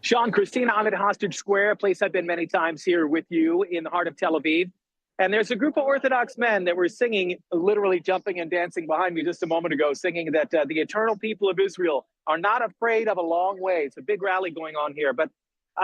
Sean, Christina, I'm at Hostage Square, a place I've been many times here with you in the heart of Tel Aviv. And there's a group of Orthodox men that were singing, literally jumping and dancing behind me just a moment ago, singing that the eternal people of Israel are not afraid of a long way. It's a big rally going on here, but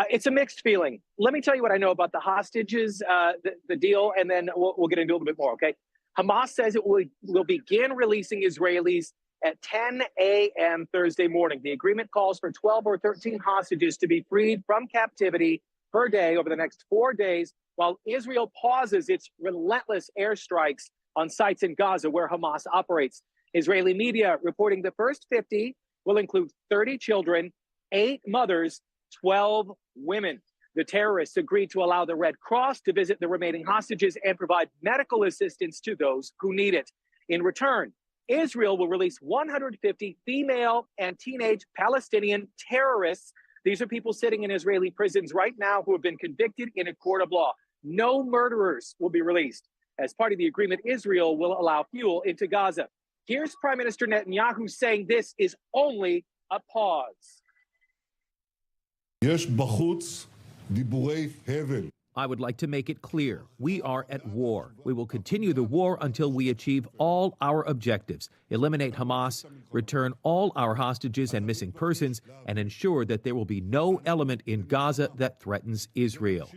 it's a mixed feeling. Let me tell you what I know about the hostages, the deal, and then we'll get into a little bit more, okay? Hamas says it will begin releasing Israelis at 10 a.m. Thursday morning. The agreement calls for 12 or 13 hostages to be freed from captivity per day over the next 4 days, while Israel pauses its relentless airstrikes on sites in Gaza where Hamas operates. Israeli media reporting the first 50 will include 30 children, 8 mothers, 12 women. The terrorists agreed to allow the Red Cross to visit the remaining hostages and provide medical assistance to those who need it. In return, Israel will release 150 female and teenage Palestinian terrorists. These are people sitting in Israeli prisons right now who have been convicted in a court of law. No murderers will be released. As part of the agreement, Israel will allow fuel into Gaza. Here's Prime Minister Netanyahu saying this is only a pause. יש בחוץ דיבורי הבל. I would like to make it clear, we are at war. We will continue the war until we achieve all our objectives, eliminate Hamas, return all our hostages and missing persons, and ensure that there will be no element in Gaza that threatens Israel.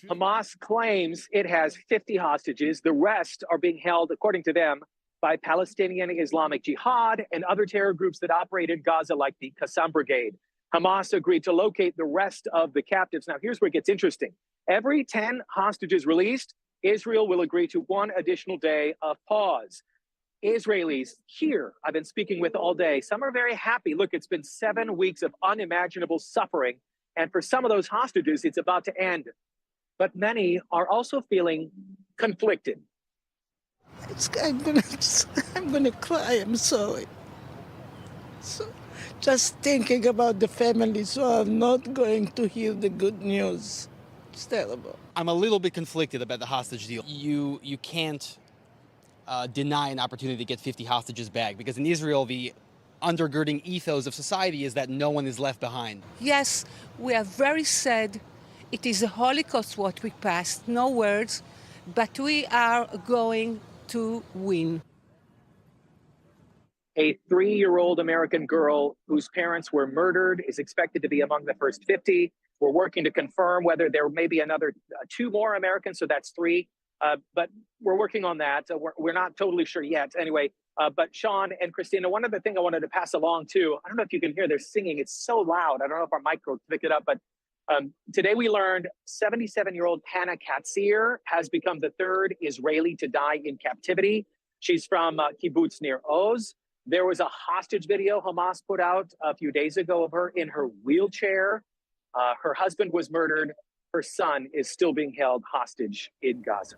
Hamas claims it has 50 hostages. The rest are being held, according to them, by Palestinian Islamic Jihad and other terror groups that operate in Gaza, like the Qassam Brigade. Hamas agreed to locate the rest of the captives. Now, here's where it gets interesting. Every 10 hostages released, Israel will agree to 1 additional day of pause. Israelis here, I've been speaking with all day, some are very happy. Look, it's been 7 weeks of unimaginable suffering. And for some of those hostages, it's about to end. But many are also feeling conflicted. I'm gonna cry, I'm sorry. Just thinking about the families who are not going to hear the good news. It's terrible. I'm a little bit conflicted about the hostage deal. You can't deny an opportunity to get 50 hostages back, because in Israel, the undergirding ethos of society is that no one is left behind. Yes, we are very sad. It is a Holocaust what we passed, no words, but we are going to win. A 3-year-old American girl whose parents were murdered is expected to be among the first 50. We're working to confirm whether there may be another 2 more Americans, so that's 3. But we're working on that. We're not totally sure yet. Anyway, but Sean and Christina, one other thing I wanted to pass along too. I don't know if you can hear, they're singing. It's so loud. I don't know if our mic will pick it up, but today we learned 77-year-old Hannah Katzir has become the 3rd Israeli to die in captivity. She's from kibbutz near Oz. There was a hostage video Hamas put out a few days ago of her in her wheelchair. Her husband was murdered. Her son is still being held hostage in Gaza.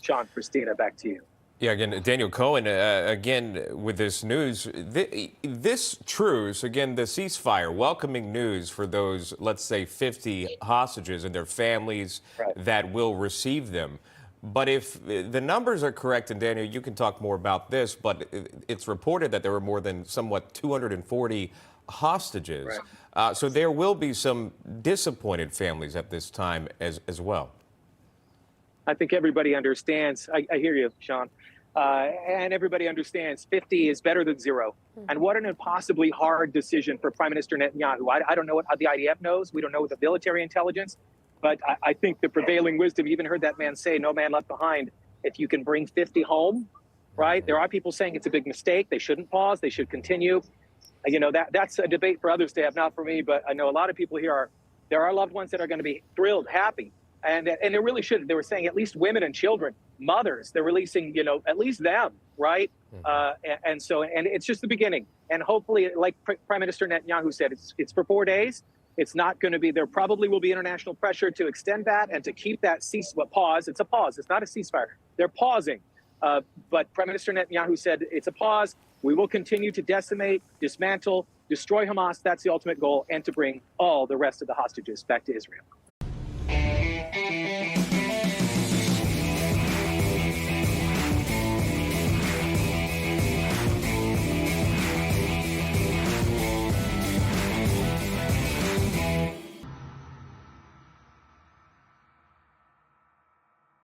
Sean, Christina, back to you. Yeah, again, Daniel Cohen, again, with this news, this truce, again, the ceasefire, welcoming news for those, let's say, 50 hostages and their families that will receive them. But if the numbers are correct, and Daniel, you can talk more about this, but it's reported that there were more than somewhat 240 hostages. So there will be some disappointed families at this time as well. I think everybody understands. I hear you, Sean. And everybody understands 50 is better than 0. And what an impossibly hard decision for Prime Minister Netanyahu. I don't know what the IDF knows. We don't know the military intelligence. But I think the prevailing wisdom, you even heard that man say, no man left behind. If you can bring 50 home, right? There are people saying it's a big mistake. They shouldn't pause. They should continue. You know, that's a debate for others to have, not for me. But I know a lot of people here there are loved ones that are going to be thrilled, happy. And they really should. They were saying at least women and children, mothers, they're releasing, you know, at least them, right? And it's just the beginning. And hopefully, like Prime Minister Netanyahu said, it's for 4 days. It's not going to be, there probably will be international pressure to extend that and to keep that pause. It's a pause. It's not a ceasefire. They're pausing. But Prime Minister Netanyahu said it's a pause. We will continue to decimate, dismantle, destroy Hamas. That's the ultimate goal, and to bring all the rest of the hostages back to Israel.